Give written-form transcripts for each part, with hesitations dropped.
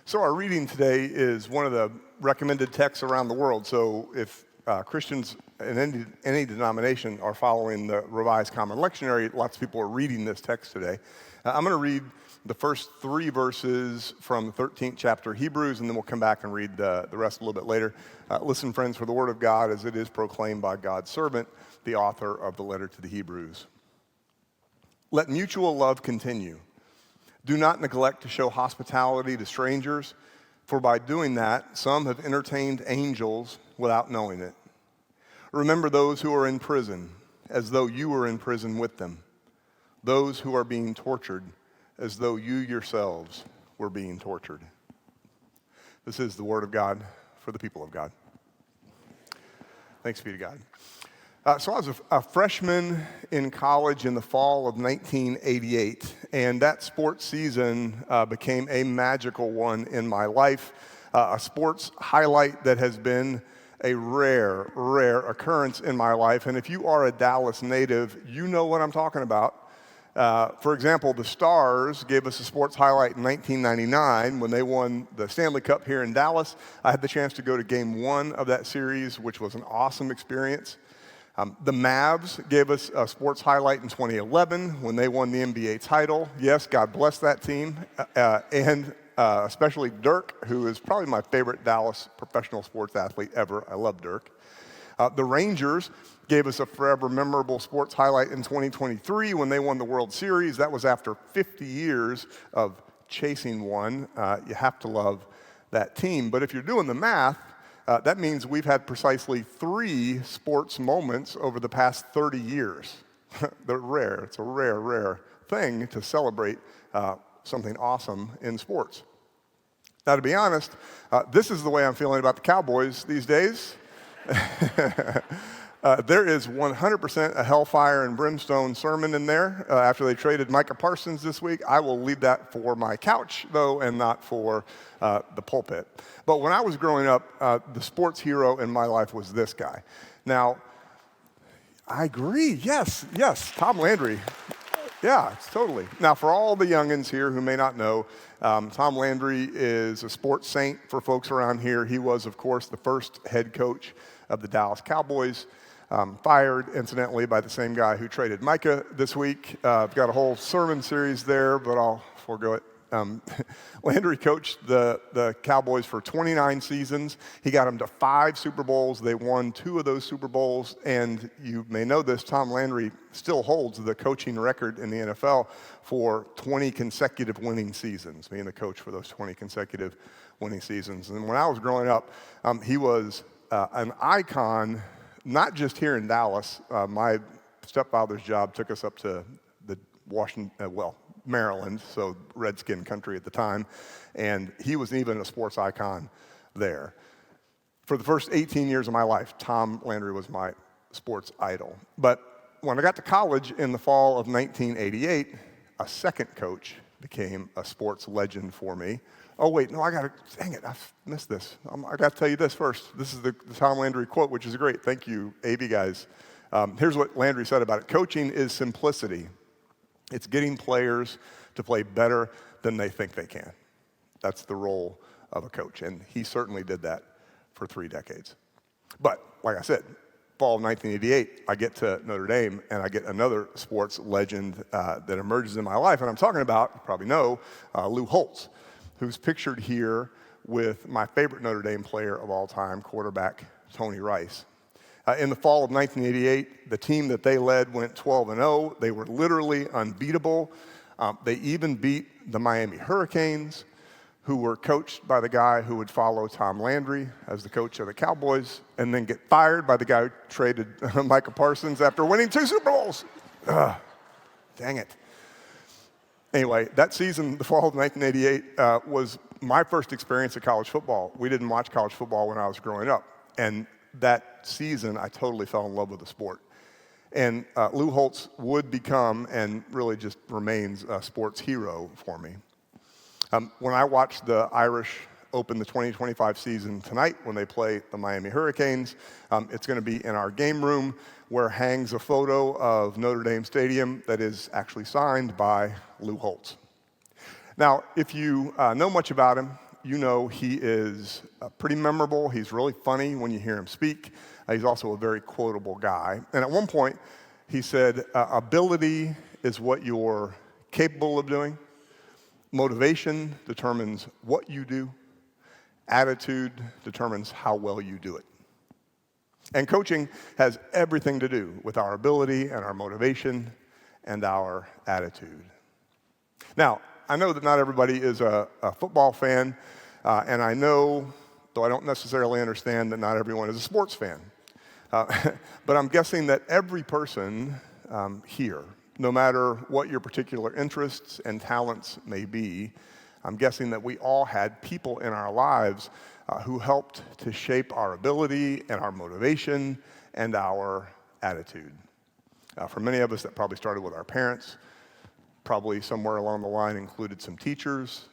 So our reading today is one of the recommended texts around the world. So if Christians in any denomination are following the Revised Common Lectionary, lots of people are reading this text today. I'm going to read the first 3 verses from the 13th chapter of Hebrews, and then we'll come back and read the rest a little bit later. Listen, friends, for the word of God as it is proclaimed by God's servant, the author of the letter to the Hebrews. Let mutual love continue. Do not neglect to show hospitality to strangers, for by doing that, some have entertained angels without knowing it. Remember those who are in prison, as though you were in prison with them. Those who are being tortured, as though you yourselves were being tortured. This is the word of God for the people of God. Thanks be to God. So I was a freshman in college in the fall of 1988, and that sports season became a magical one in my life, a sports highlight that has been a rare occurrence in my life. And if you are a Dallas native, you know what I'm talking about. For example, the Stars gave us a sports highlight in 1999 when they won the Stanley Cup here in Dallas. I had the chance to go to Game 1 of that series, which was an awesome experience. The Mavs gave us a sports highlight in 2011 when they won the NBA title. Yes, God bless that team, and especially Dirk, who is probably my favorite Dallas professional sports athlete ever. I love Dirk. The Rangers gave us a forever memorable sports highlight in 2023 when they won the World Series. That was after 50 years of chasing one. You have to love that team. But if you're doing the math, that means we've had precisely 3 sports moments over the past 30 years. They're rare. It's a rare thing to celebrate something awesome in sports. Now, to be honest, this is the way I'm feeling about the Cowboys these days. There is 100% a hellfire and brimstone sermon in there after they traded Micah Parsons this week. I will leave that for my couch, though, and not for the pulpit. But when I was growing up, the sports hero in my life was this guy. Now, I agree. Yes, Tom Landry. Yeah, totally. Now, for all the youngins here who may not know, Tom Landry is a sports saint for folks around here. He was, of course, the first head coach of the Dallas Cowboys, fired, incidentally, by the same guy who traded Micah this week. I've got a whole sermon series there, but I'll forego it. Landry coached the Cowboys for 29 seasons. He got them to 5 Super Bowls. They won 2 of those Super Bowls, and you may know this, Tom Landry still holds the coaching record in the NFL for 20 consecutive winning seasons, being the coach for those 20 consecutive winning seasons. And when I was growing up, he was an icon, not just here in Dallas. My stepfather's job took us up to the Maryland, so Redskin country at the time, and he was even a sports icon there. For the first 18 years of my life, Tom Landry was my sports idol. But when I got to college in the fall of 1988, a second coach became a sports legend for me. Oh, wait, no, dang it, I missed this. I got to tell you this first. This is the Tom Landry quote, which is great. Thank you, AV guys. Here's what Landry said about it. Coaching is simplicity. It's getting players to play better than they think they can. That's the role of a coach, and he certainly did that for 3 decades. But, like I said, fall of 1988, I get to Notre Dame, and I get another sports legend that emerges in my life, and I'm talking about, you probably know, Lou Holtz, who's pictured here with my favorite Notre Dame player of all time, quarterback Tony Rice. In the fall of 1988, the team that they led went 12-0. They were literally unbeatable. They even beat the Miami Hurricanes, who were coached by the guy who would follow Tom Landry as the coach of the Cowboys, and then get fired by the guy who traded Micah Parsons after winning 2 Super Bowls. Dang it. Anyway, that season, the fall of 1988, was my first experience at college football. We didn't watch college football when I was growing up, and that season, I totally fell in love with the sport. And Lou Holtz would become, and really just remains, a sports hero for me. When I watched the Irish open the 2025 season tonight when they play the Miami Hurricanes, it's going to be in our game room where hangs a photo of Notre Dame Stadium that is actually signed by Lou Holtz. Now, if you know much about him, you know he is pretty memorable. He's really funny when you hear him speak. He's also a very quotable guy. And at one point, he said, ability is what you're capable of doing. Motivation determines what you do. Attitude determines how well you do it. And coaching has everything to do with our ability and our motivation and our attitude. Now, I know that not everybody is a football fan, and I know, though I don't necessarily understand, that not everyone is a sports fan. But I'm guessing that every person here, no matter what your particular interests and talents may be, I'm guessing that we all had people in our lives who helped to shape our ability and our motivation and our attitude. For many of us, that probably started with our parents, probably somewhere along the line included some teachers,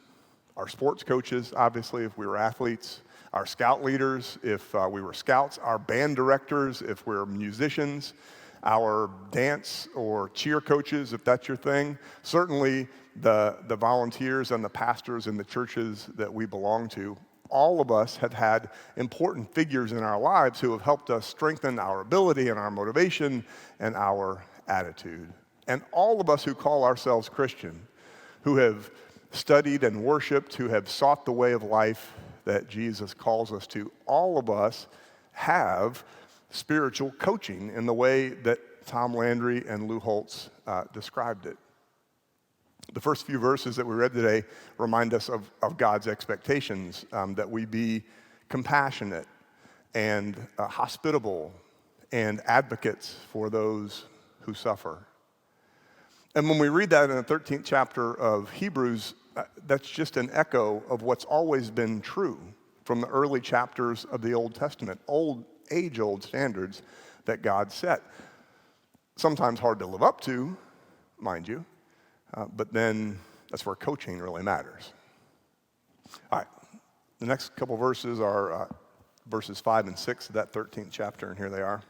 our sports coaches, obviously, if we were athletes, our scout leaders, if we were scouts, our band directors, if we're musicians, our dance or cheer coaches, if that's your thing. Certainly the volunteers and the pastors in the churches that we belong to. All of us have had important figures in our lives who have helped us strengthen our ability and our motivation and our attitude. And all of us who call ourselves Christian, who have studied and worshiped, who have sought the way of life that Jesus calls us to, all of us have spiritual coaching in the way that Tom Landry and Lou Holtz described it. The first few verses that we read today remind us of God's expectations, that we be compassionate and hospitable and advocates for those who suffer. And when we read that in the 13th chapter of Hebrews, that's just an echo of what's always been true from the early chapters of the Old Testament, age-old standards that God set. Sometimes hard to live up to, mind you, but then that's where coaching really matters. All right, the next couple verses are verses 5 and 6 of that 13th chapter, and here they are.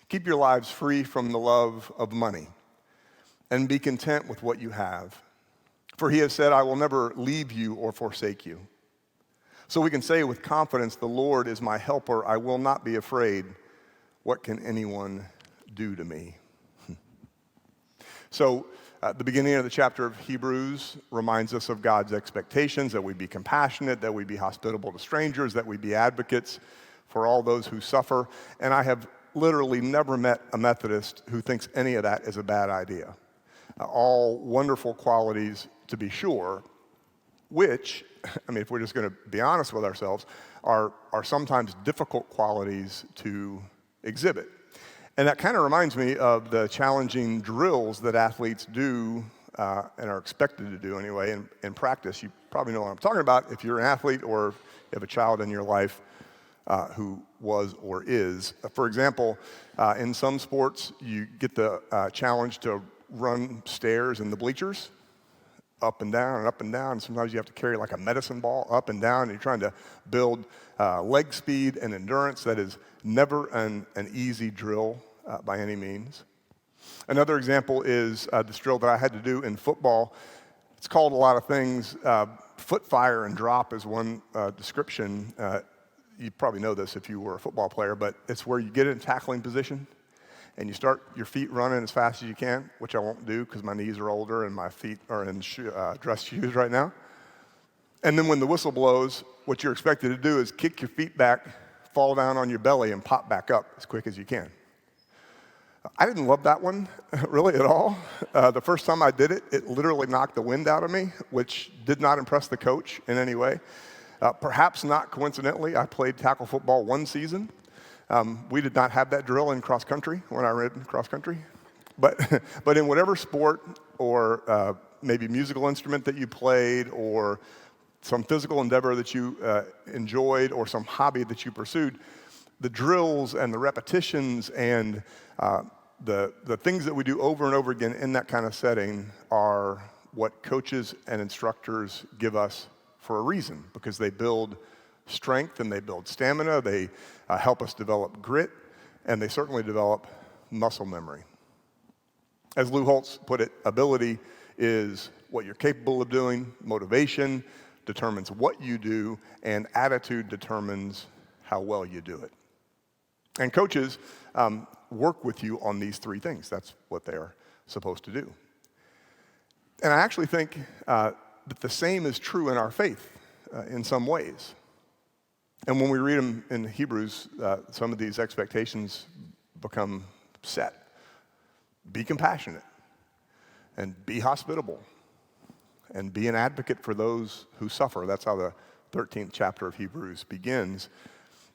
Keep your lives free from the love of money, and be content with what you have. For he has said, I will never leave you or forsake you. So we can say with confidence, the Lord is my helper. I will not be afraid. What can anyone do to me? So the beginning of the chapter of Hebrews reminds us of God's expectations, that we be compassionate, that we be hospitable to strangers, that we be advocates for all those who suffer. And I have literally never met a Methodist who thinks any of that is a bad idea. All wonderful qualities, to be sure, which, I mean, if we're just going to be honest with ourselves, are sometimes difficult qualities to exhibit. And that kind of reminds me of the challenging drills that athletes do and are expected to do anyway in practice. You probably know what I'm talking about if you're an athlete or you have a child in your life who was or is. For example, in some sports, you get the challenge to run stairs in the bleachers, up and down and up and down. And sometimes you have to carry like a medicine ball up and down, and you're trying to build leg speed and endurance. That is never an easy drill by any means. Another example is this drill that I had to do in football. It's called a lot of things. Foot fire and drop is one description. You probably know this if you were a football player, but it's where you get in tackling position and you start your feet running as fast as you can, which I won't do because my knees are older and my feet are in dress shoes right now. And then when the whistle blows, what you're expected to do is kick your feet back, fall down on your belly, and pop back up as quick as you can. I didn't love that one really at all. The first time I did it, it literally knocked the wind out of me, which did not impress the coach in any way. Perhaps not coincidentally, I played tackle football one season. We did not have that drill in cross country when I ran cross country. But in whatever sport or maybe musical instrument that you played or some physical endeavor that you enjoyed or some hobby that you pursued, the drills and the repetitions and the things that we do over and over again in that kind of setting are what coaches and instructors give us for a reason, because they build strength and they build stamina, they help us develop grit, and they certainly develop muscle memory. As Lou Holtz put it, ability is what you're capable of doing, motivation determines what you do, and attitude determines how well you do it. And coaches work with you on these three things. That's what they're supposed to do. And I actually think that the same is true in our faith in some ways. And when we read them in Hebrews, some of these expectations become set. Be compassionate, and be hospitable, and be an advocate for those who suffer. That's how the 13th chapter of Hebrews begins.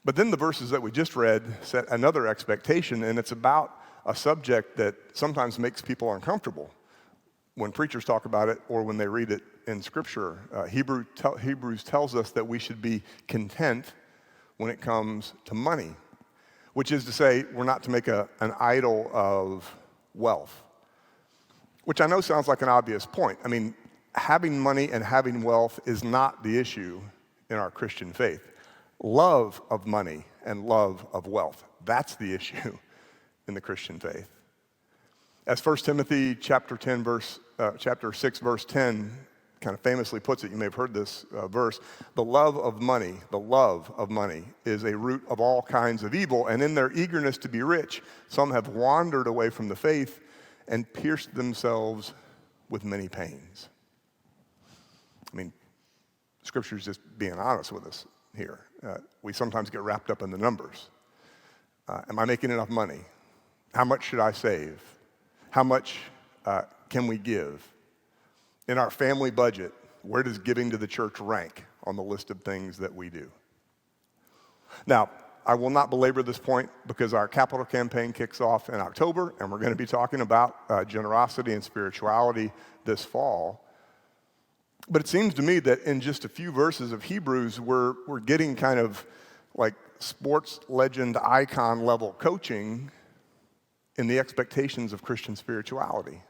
But then the verses that we just read set another expectation, and it's about a subject that sometimes makes people uncomfortable when preachers talk about it or when they read it in Scripture. Hebrews tells us that we should be content when it comes to money, which is to say we're not to make an idol of wealth, which I know sounds like an obvious point. I mean, having money and having wealth is not the issue in our Christian faith. Love of money and love of wealth, that's the issue in the Christian faith. As 1 Timothy chapter 6, verse 10 kind of famously puts it, you may have heard this verse, the love of money is a root of all kinds of evil, and in their eagerness to be rich, some have wandered away from the faith and pierced themselves with many pains. I mean, Scripture's just being honest with us here. We sometimes get wrapped up in the numbers. Am I making enough money? How much should I save? How much can we give? In our family budget, where does giving to the church rank on the list of things that we do? Now, I will not belabor this point because our capital campaign kicks off in October, and we're going to be talking about generosity and spirituality this fall. But it seems to me that in just a few verses of Hebrews, we're getting kind of like sports legend icon level coaching in the expectations of Christian spirituality.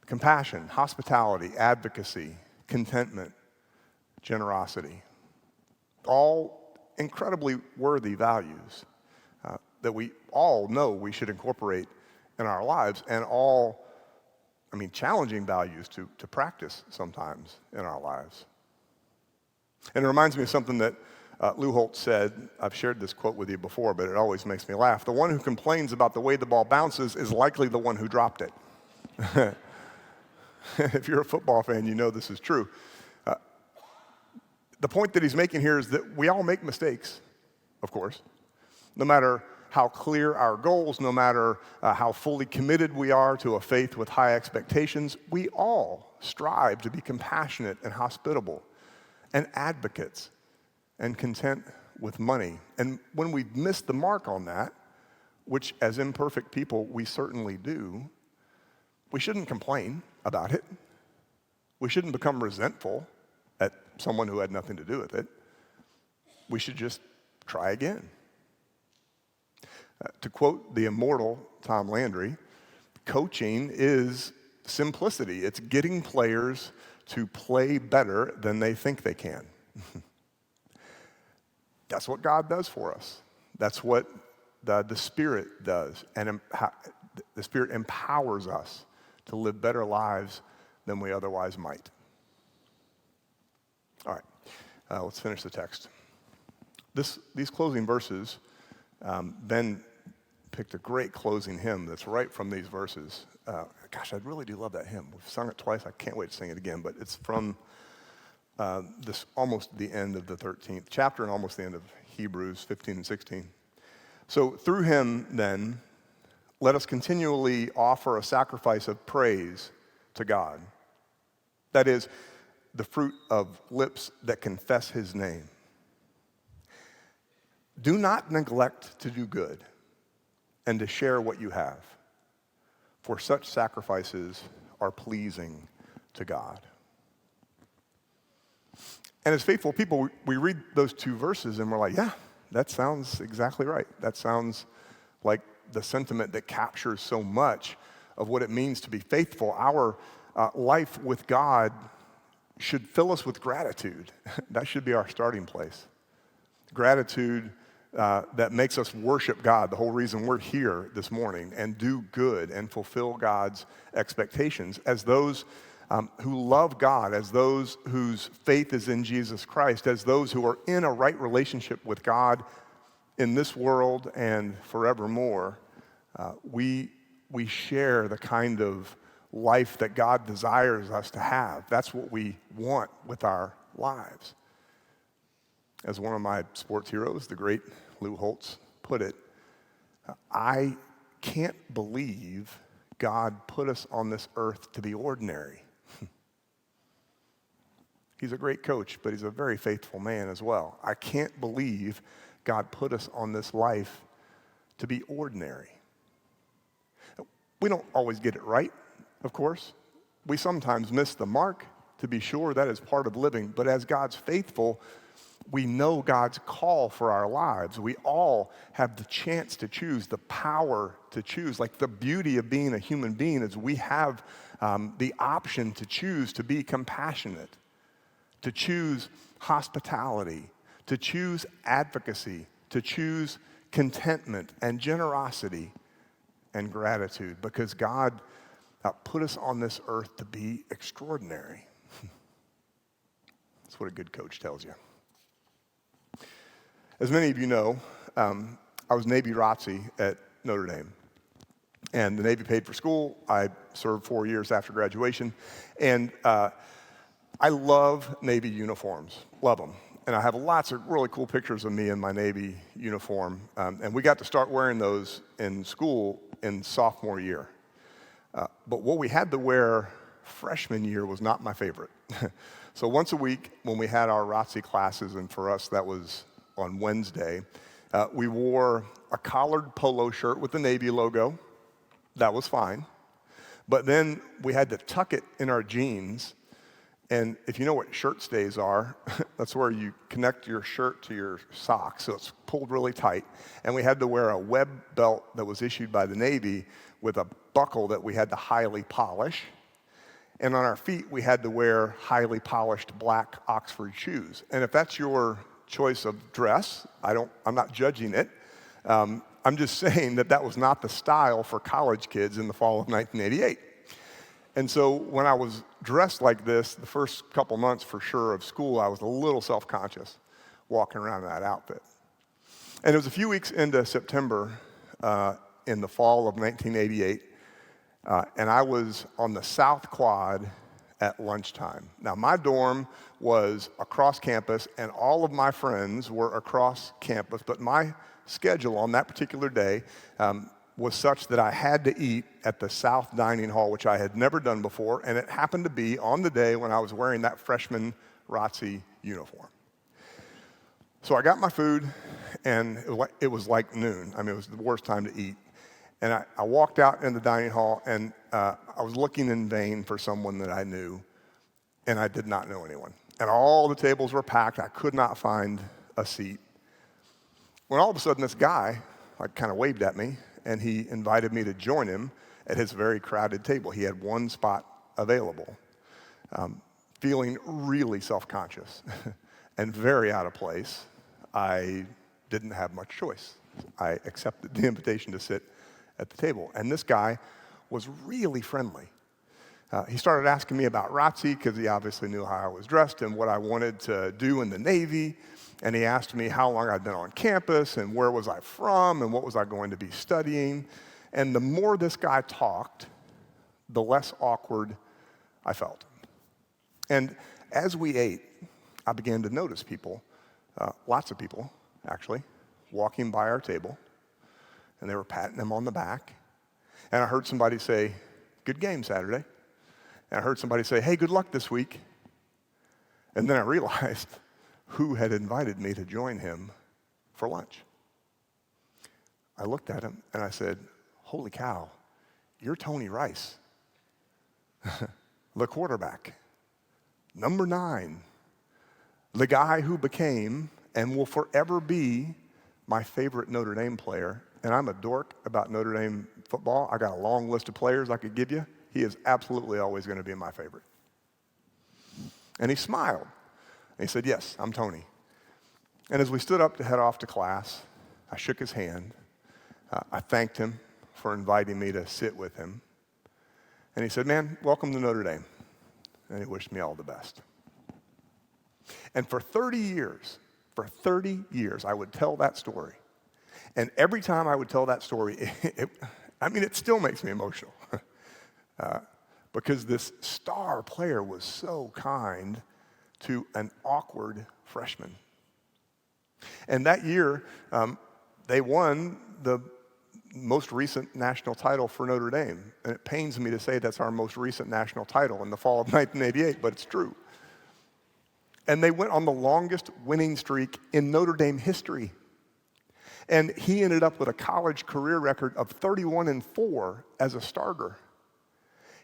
Compassion, hospitality, advocacy, contentment, generosity. All incredibly worthy values that we all know we should incorporate in our lives, and all, challenging values to practice sometimes in our lives. And it reminds me of something that Lou Holtz said. I've shared this quote with you before, but it always makes me laugh. The one who complains about the way the ball bounces is likely the one who dropped it. If you're a football fan, you know this is true. The point that he's making here is that we all make mistakes, of course. No matter how clear our goals, no matter how fully committed we are to a faith with high expectations, we all strive to be compassionate and hospitable and advocates and content with money. And when we've missed the mark on that, which as imperfect people we certainly do, we shouldn't complain about it. We shouldn't become resentful at someone who had nothing to do with it. We should just try again. To quote the immortal Tom Landry, coaching is simplicity. It's getting players to play better than they think they can. That's what God does for us. That's what the Spirit does. And the Spirit empowers us to live better lives than we otherwise might. All right, let's finish the text. These closing verses, Ben picked a great closing hymn that's right from these verses. Gosh, I really do love that hymn. We've sung it twice. I can't wait to sing it again, but it's from this almost the end of the 13th chapter and almost the end of Hebrews 15 and 16. So through him, then, let us continually offer a sacrifice of praise to God. That is, the fruit of lips that confess his name. Do not neglect to do good and to share what you have, for such sacrifices are pleasing to God. And as faithful people, we read those two verses and we're like, yeah, that sounds exactly right. That sounds like the sentiment that captures so much of what it means to be faithful. Our life with God should fill us with gratitude. That should be our starting place. Gratitude that makes us worship God, the whole reason we're here this morning, and do good and fulfill God's expectations as those who love God as those whose faith is in Jesus Christ, as those who are in a right relationship with God in this world and forevermore, we share the kind of life that God desires us to have. That's what we want with our lives. As one of my sports heroes, the great Lou Holtz, put it, I can't believe God put us on this earth to be ordinary. He's a great coach, but he's a very faithful man as well. I can't believe God put us on this life to be ordinary. We don't always get it right, of course. We sometimes miss the mark, to be sure. That is part of living. But as God's faithful, we know God's call for our lives. We all have the chance to choose, the power to choose. Like the beauty of being a human being is we have the option to choose to be compassionate, to choose hospitality, to choose advocacy, to choose contentment and generosity and gratitude, because God put us on this earth to be extraordinary. That's what a good coach tells you. As many of you know, I was Navy ROTC at Notre Dame. And the Navy paid for school. I served 4 years after graduation. And I love Navy uniforms, love them. And I have lots of really cool pictures of me in my Navy uniform. And we got to start wearing those in school in sophomore year. But what we had to wear freshman year was not my favorite. So once a week when we had our ROTC classes, and for us that was on Wednesday, we wore a collared polo shirt with the Navy logo. That was fine. But then we had to tuck it in our jeans. And if you know what shirt stays are, that's where you connect your shirt to your socks, so it's pulled really tight. And we had to wear a web belt that was issued by the Navy with a buckle that we had to highly polish. And on our feet, we had to wear highly polished black Oxford shoes. And if that's your choice of dress, I'm not judging it. I'm just saying that was not the style for college kids in the fall of 1988. And so when I was dressed like this, the first couple months for sure of school, I was a little self-conscious walking around in that outfit. And it was a few weeks into September in the fall of 1988, and I was on the South Quad at lunchtime. Now, my dorm was across campus, and all of my friends were across campus, but my schedule on that particular day was such that I had to eat at the South Dining Hall, which I had never done before, and it happened to be on the day when I was wearing that freshman ROTC uniform. So I got my food, and it was like noon. I mean, it was the worst time to eat. And I walked out in the dining hall, and I was looking in vain for someone that I knew, and I did not know anyone. And all the tables were packed. I could not find a seat. When all of a sudden this guy kind of waved at me, and he invited me to join him at his very crowded table. He had one spot available. Feeling really self-conscious and very out of place, I didn't have much choice. I accepted the invitation to sit at the table. And this guy was really friendly. He started asking me about ROTC because he obviously knew how I was dressed and what I wanted to do in the Navy. And he asked me how long I'd been on campus and where was I from and what was I going to be studying. And the more this guy talked, the less awkward I felt. And as we ate, I began to notice people, lots of people actually, walking by our table. And they were patting him on the back. And I heard somebody say, "Good game Saturday." And I heard somebody say, "Hey, good luck this week." And then I realized who had invited me to join him for lunch. I looked at him and I said, "Holy cow, you're Tony Rice, the quarterback, number 9, the guy who became and will forever be my favorite Notre Dame player." And I'm a dork about Notre Dame football. I got a long list of players I could give you. He is absolutely always going to be my favorite. And he smiled. And he said, "Yes, I'm Tony." And as we stood up to head off to class, I shook his hand. I thanked him for inviting me to sit with him. And he said, "Man, welcome to Notre Dame. and he wished me all the best. And for 30 years, I would tell that story. And every time I would tell that story, it still makes me emotional. Because this star player was so kind to an awkward freshman. And that year, they won the most recent national title for Notre Dame. And it pains me to say that's our most recent national title in the fall of 1988, but it's true. And they went on the longest winning streak in Notre Dame history. And he ended up with a college career record of 31-4 as a starter.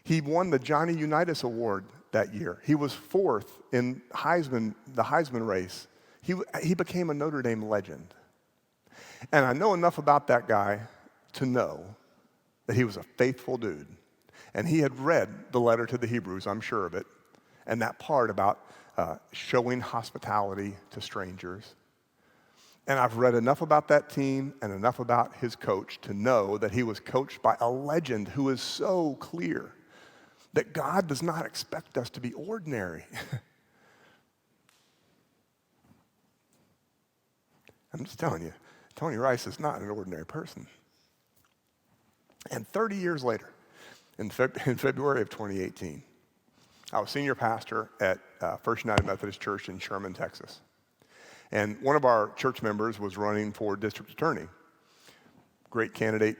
He won the Johnny Unitas Award that year. He was fourth in the Heisman race. He became a Notre Dame legend. And I know enough about that guy to know that he was a faithful dude. And he had read the letter to the Hebrews, I'm sure of it, and that part about showing hospitality to strangers. And I've read enough about that team and enough about his coach to know that he was coached by a legend who is so clear that God does not expect us to be ordinary. I'm just telling you, Tony Rice is not an ordinary person. And 30 years later, in February of 2018, I was senior pastor at First United Methodist Church in Sherman, Texas. And one of our church members was running for district attorney. Great candidate.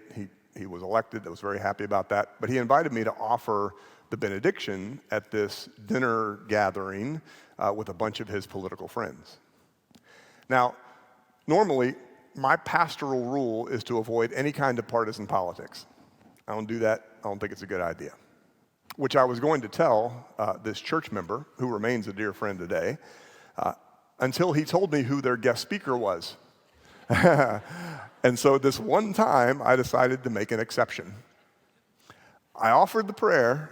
He was elected. I was very happy about that. But he invited me to offer the benediction at this dinner gathering with a bunch of his political friends. Now, normally, my pastoral rule is to avoid any kind of partisan politics. I don't do that. I don't think it's a good idea. Which I was going to tell this church member, who remains a dear friend today, until he told me who their guest speaker was. And so this one time, I decided to make an exception. I offered the prayer,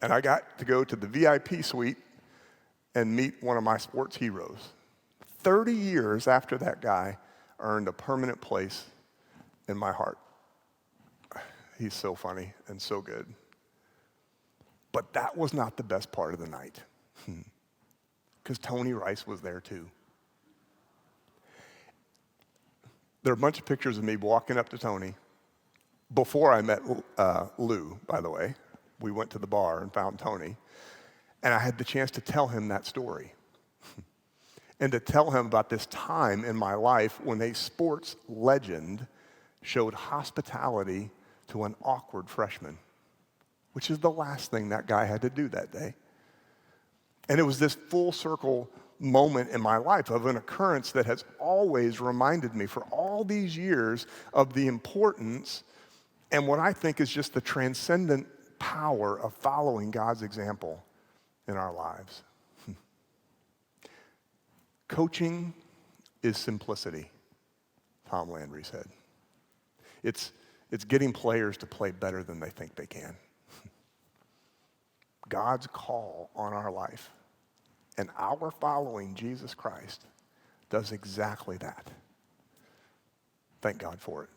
and I got to go to the VIP suite and meet one of my sports heroes. 30 years after that guy earned a permanent place in my heart. He's so funny and so good. But that was not the best part of the night, because Tony Rice was there too. There are a bunch of pictures of me walking up to Tony before I met Lou, by the way. We went to the bar and found Tony, and I had the chance to tell him that story and to tell him about this time in my life when a sports legend showed hospitality to an awkward freshman, which is the last thing that guy had to do that day. And it was this full circle moment in my life of an occurrence that has always reminded me for all these years of the importance and what I think is just the transcendent power of following God's example in our lives. Coaching is simplicity, Tom Landry said. It's getting players to play better than they think they can. God's call on our life and our following Jesus Christ does exactly that. Thank God for it.